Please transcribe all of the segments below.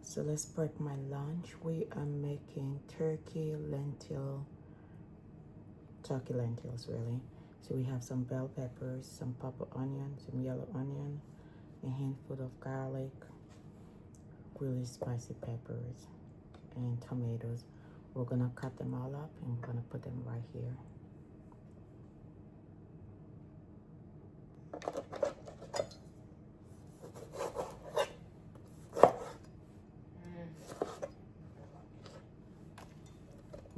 So let's prep my lunch. We are making turkey lentils really. So we have some bell peppers, some purple onion, some yellow onion, a handful of garlic, really spicy peppers, and tomatoes. We're gonna cut them all up and we're gonna put them right here.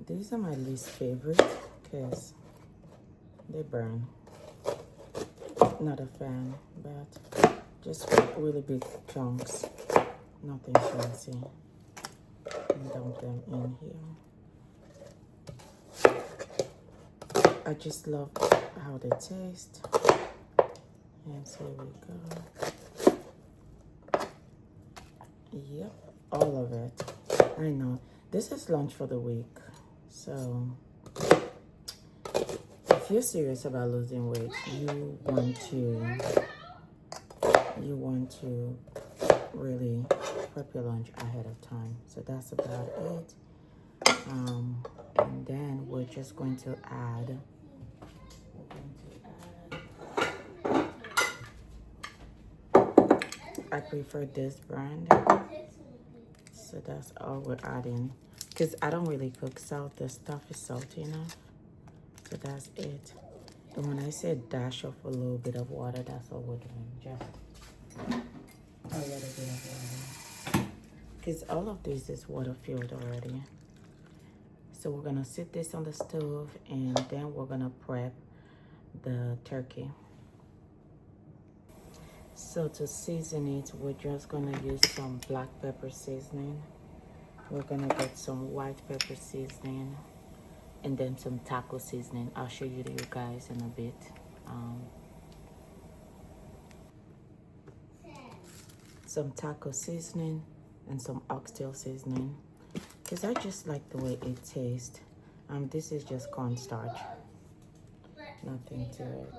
These are my least favorite because they burn. Not a fan, but just really big chunks, nothing fancy. And dump them in here. I just love how they taste. And so here we go. Yep, all of it. I know. This is lunch for the week. So if you're serious about losing weight, you want to really prep your lunch ahead of time. So that's about it. And then we're just going to add. I prefer this brand. So that's all we're adding. Because I don't really cook salt. The stuff is salty enough. So that's it. And when I say dash off a little bit of water, that's all we're doing. Just a little bit of water. Because all of this is water filled already. So we're going to sit this on the stove and then we're going to prep the turkey. So to season it, we're just going to use some black pepper seasoning. We're going to get some white pepper seasoning and then some taco seasoning. I'll show you guys in a bit. Some taco seasoning and some oxtail seasoning because I just like the way it tastes. This is just cornstarch, nothing to it.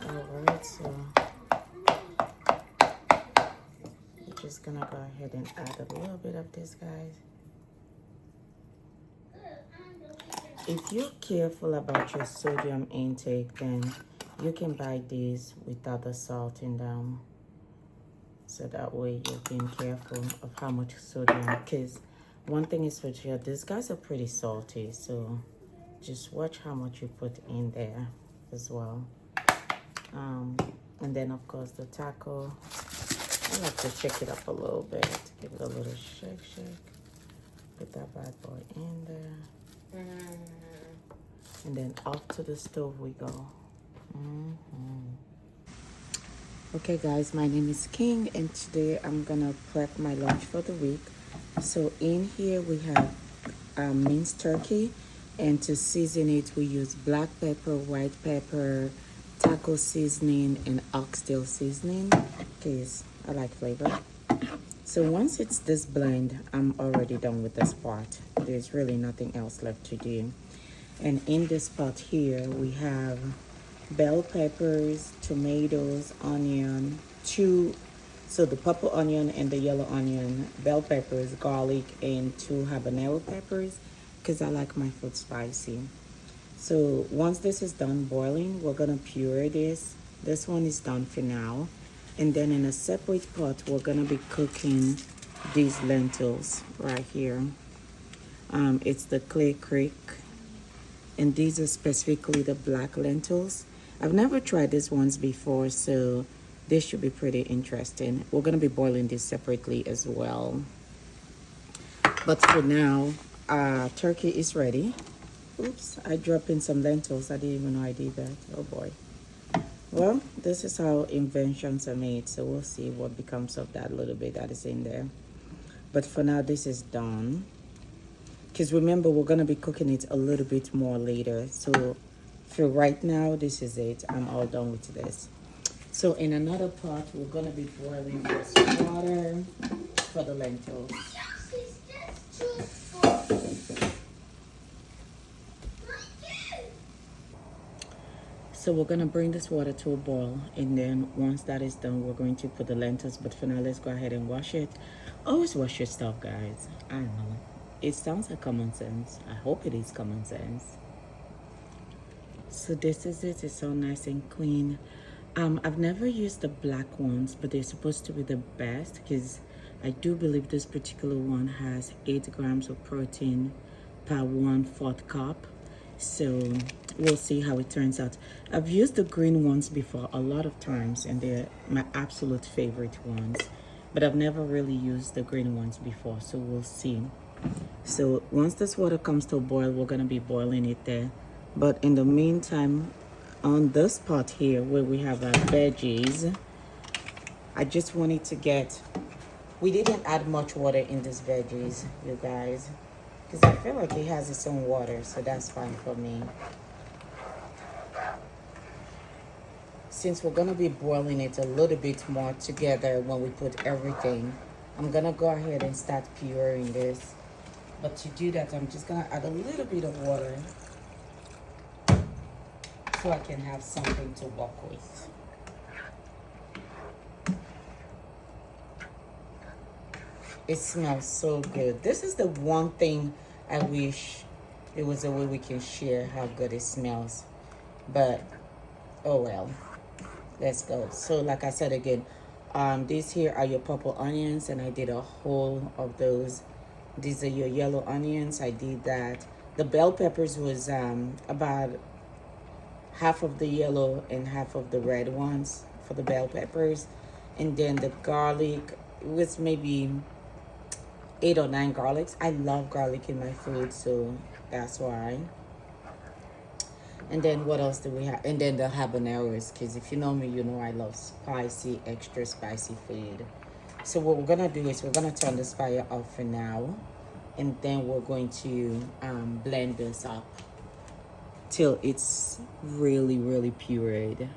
Alright, so we're just gonna go ahead and add a little bit of this, guys. If you're careful about your sodium intake, then you can buy these without the salt in them. So that way you're being careful of how much sodium, because one thing is for sure, these guys are pretty salty. So just watch how much you put in there as well. And then of course the taco, I like to shake it up a little bit, give it a little shake. Put that bad boy in there. And then off to the stove we go. Okay guys, my name is King and today I'm gonna prep my lunch for the week. So in here we have minced turkey, and to season it we use black pepper, white pepper, taco seasoning, and oxtail seasoning because I like flavor. So once it's this blend, I'm already done with this part. There's really nothing else left to do. And in this pot here we have bell peppers, tomatoes, onion, so the purple onion and the yellow onion, bell peppers, garlic, and 2 habanero peppers because I like my food spicy. So once this is done boiling, we're gonna puree this. This one is done for now. And then in a separate pot, we're gonna be cooking these lentils right here. It's the Clay Creek, and these are specifically the black lentils. I've never tried these ones before, so this should be pretty interesting. We're gonna be boiling this separately as well. But for now, turkey is ready. Oops, I dropped in some lentils. I didn't even know I did that. Oh boy. Well, this is how inventions are made, so we'll see what becomes of that little bit that is in there. But for now, this is done. Because remember, we're going to be cooking it a little bit more later. So for right now, this is it. I'm all done with this. So in another pot, we're going to be boiling this water for the lentils. So we're gonna bring this water to a boil, and then once that is done, we're going to put the lentils. But for now, let's go ahead and wash it. Always wash your stuff, guys. I don't know. It sounds like common sense. I hope it is common sense. So this is it. It's all nice and clean. I've never used the black ones, but they're supposed to be the best because I do believe this particular one has 8 grams of protein per 1/4 cup. So we'll see how it turns out. I've used the green ones before a lot of times, and they're my absolute favorite ones, but I've never really used the green ones before, so we'll see. So once this water comes to a boil, we're gonna be boiling it there. But in the meantime, on this pot here where we have our veggies, I just wanted to get, we didn't add much water in this veggies, you guys, because I feel like it has its own water, so that's fine for me. Since we're gonna be boiling it a little bit more together when we put everything, I'm gonna go ahead and start pureeing this. But to do that, I'm just gonna add a little bit of water so I can have something to work with. It smells so good. This is the one thing I wish it was a way we can share how good it smells. But, oh well. Let's go. So like I said again, these here are your purple onions, and I did a whole of those. These are your yellow onions. I did that. The bell peppers was about half of the yellow and half of the red ones for the bell peppers. And then the garlic, it was maybe 8 or 9 garlics. I love garlic in my food, so that's why. And then what else do we have? And then the habaneros, because if you know me, you know I love spicy, extra spicy food. So what we're gonna do is we're gonna turn this fire off for now, and then we're going to blend this up till it's really, really pureed.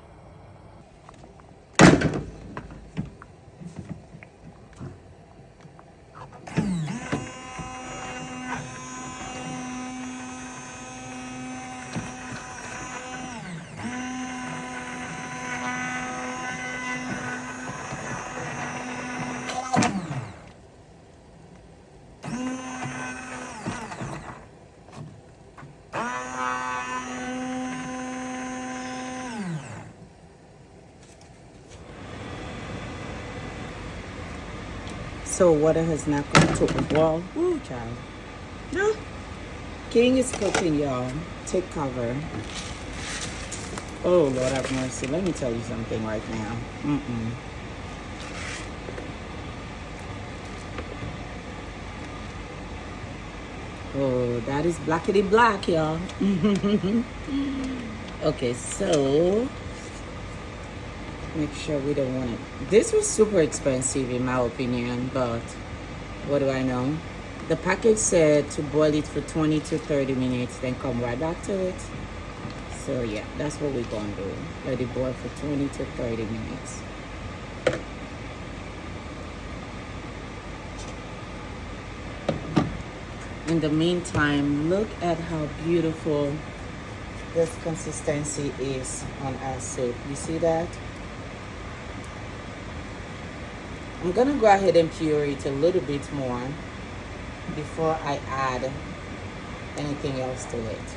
So water has now come to a boil. Woo, child. No. King is cooking, y'all. Take cover. Oh, Lord have mercy. Let me tell you something right now. Oh, that is blackety black, y'all. Okay, so make sure we don't want it. This was super expensive in my opinion, but what do I know? The package said to boil it for 20 to 30 minutes, then come right back to it. So yeah, that's what we're gonna do. Let it boil for 20 to 30 minutes. In the meantime, look at how beautiful this consistency is on our soup. You see that? I'm gonna go ahead and puree it a little bit more before I add anything else to it.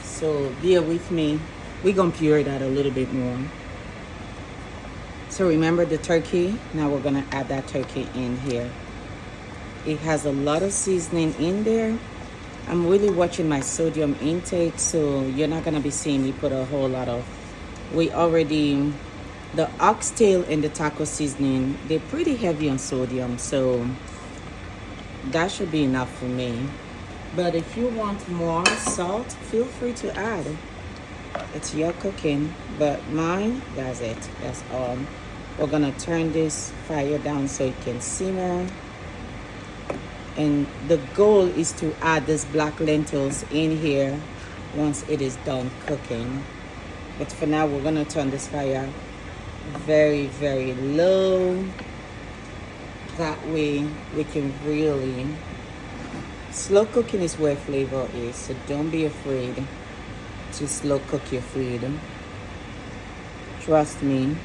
So bear with me. We're gonna puree that a little bit more. So remember the turkey? Now we're gonna add that turkey in here. It has a lot of seasoning in there. I'm really watching my sodium intake, so you're not gonna be seeing me put a whole lot of, the oxtail and the taco seasoning, they're pretty heavy on sodium, so that should be enough for me. But if you want more salt, feel free to add. It's your cooking, but mine, that's it. That's all. We're gonna turn this fire down so it can simmer. And the goal is to add this black lentils in here once it is done cooking. But for now, we're gonna turn this fire very, very low. That way we can slow cooking is where flavor is, so don't be afraid. to slow cook your food. Trust me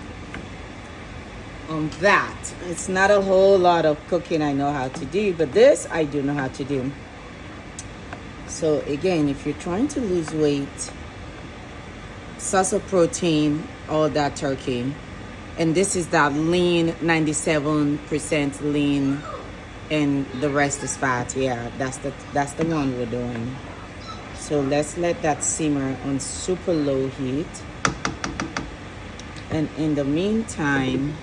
on that. It's not a whole lot of cooking I know how to do, but this I do know how to do. So again, if you're trying to lose weight, source of protein, all that turkey, and this is that lean, 97% lean, and the rest is fat. Yeah, that's the one we're doing. So let's let that simmer on super low heat, and in the meantime,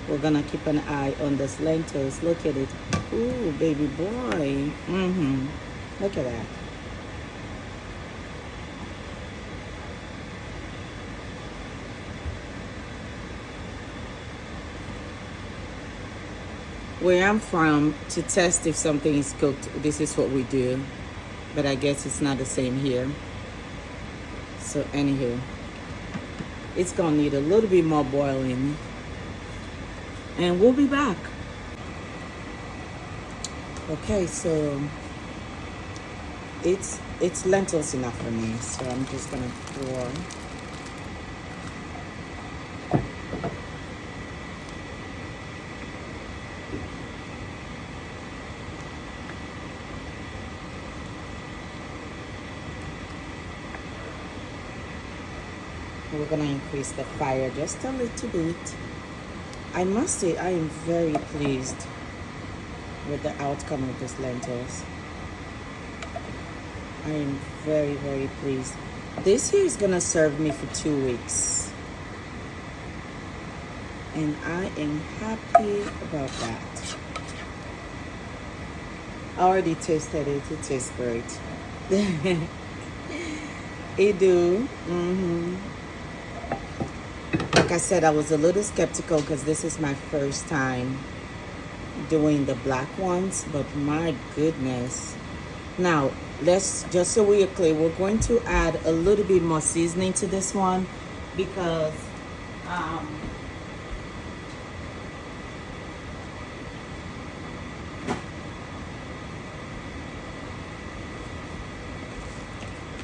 we're gonna keep an eye on this lentils. Look at it. Ooh, baby boy. Look at that. Where I'm from, to test if something is cooked, this is what we do. But I guess it's not the same here. So anywho, it's gonna need a little bit more boiling. And we'll be back. Okay, so it's lentils enough for me. So I'm just gonna pour. We're gonna increase the fire just a little bit. I must say I am very pleased with the outcome of these lentils. I am very, very pleased. This here is gonna serve me for 2 weeks. And I am happy about that. I already tasted it. It tastes great. It do. Like I said, I was a little skeptical because this is my first time doing the black ones, but my goodness. Now, let's, just so we are clear, we're going to add a little bit more seasoning to this one because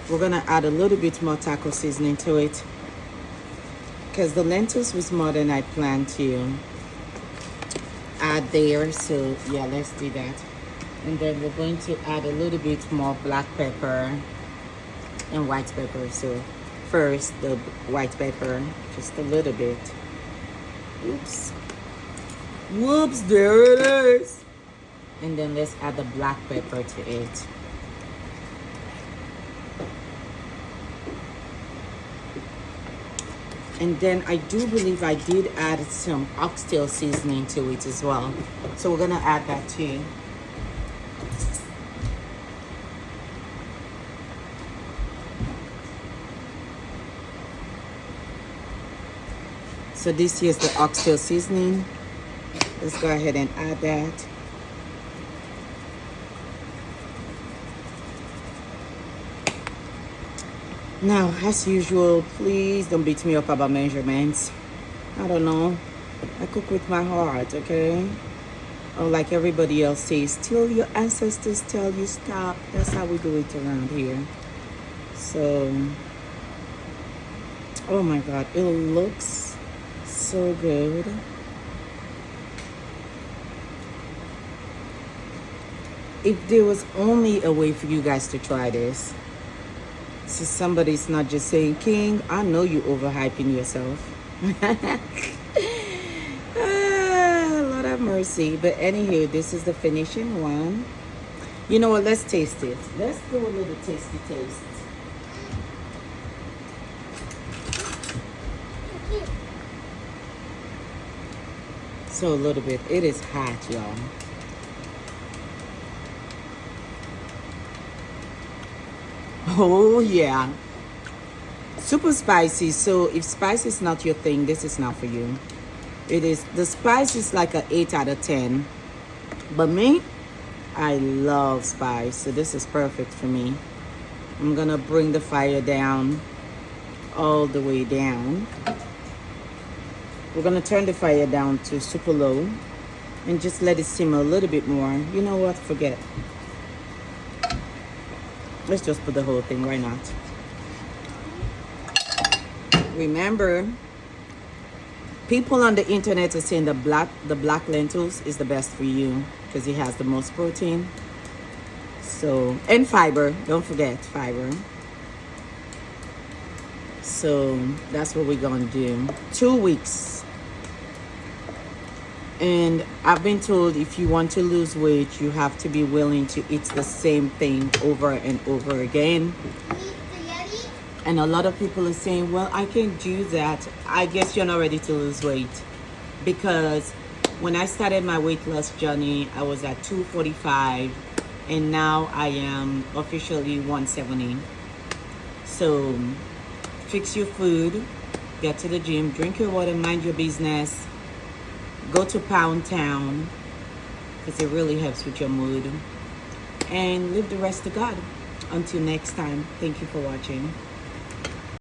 we're gonna add a little bit more taco seasoning to it because the lentils was more than I planned to add there. So yeah, let's do that. And then we're going to add a little bit more black pepper and white pepper. So first the white pepper, just a little bit. Oops. Whoops, there it is. And then let's add the black pepper to it. And then I do believe I did add some oxtail seasoning to it as well. So we're gonna add that too. So this here's the oxtail seasoning. Let's go ahead and add that. Now, as usual, please don't beat me up about measurements. I don't know. I cook with my heart, okay? Or like everybody else says, till your ancestors tell you stop. That's how we do it around here. So, oh my God, it looks so good. If there was only a way for you guys to try this, so somebody's not just saying, King, I know you overhyping yourself. Lord have mercy. But anywho, this is the finishing one. You know what? Let's taste it. Let's do a little tasty taste. So a little bit. It is hot, y'all. Oh yeah, super spicy. So if spice is not your thing, this is not for you. It is, the spice is like an 8 out of 10, but me, I love spice, so this is perfect for me. I'm gonna bring the fire down, all the way down. We're gonna turn the fire down to super low and just let it simmer a little bit more. You know what, forget. Let's just put the whole thing, why not? Remember, people on the internet are saying the black lentils is the best for you because it has the most protein. So, and fiber. Don't forget fiber. So that's what we're gonna do. 2 weeks. And I've been told if you want to lose weight, you have to be willing to eat the same thing over and over again. And a lot of people are saying, well, I can do that. I guess you're not ready to lose weight. Because when I started my weight loss journey, I was at 245. And now I am officially 170. So fix your food, get to the gym, drink your water, mind your business. Go to Pound Town because it really helps with your mood. And leave the rest to God. Until next time, thank you for watching.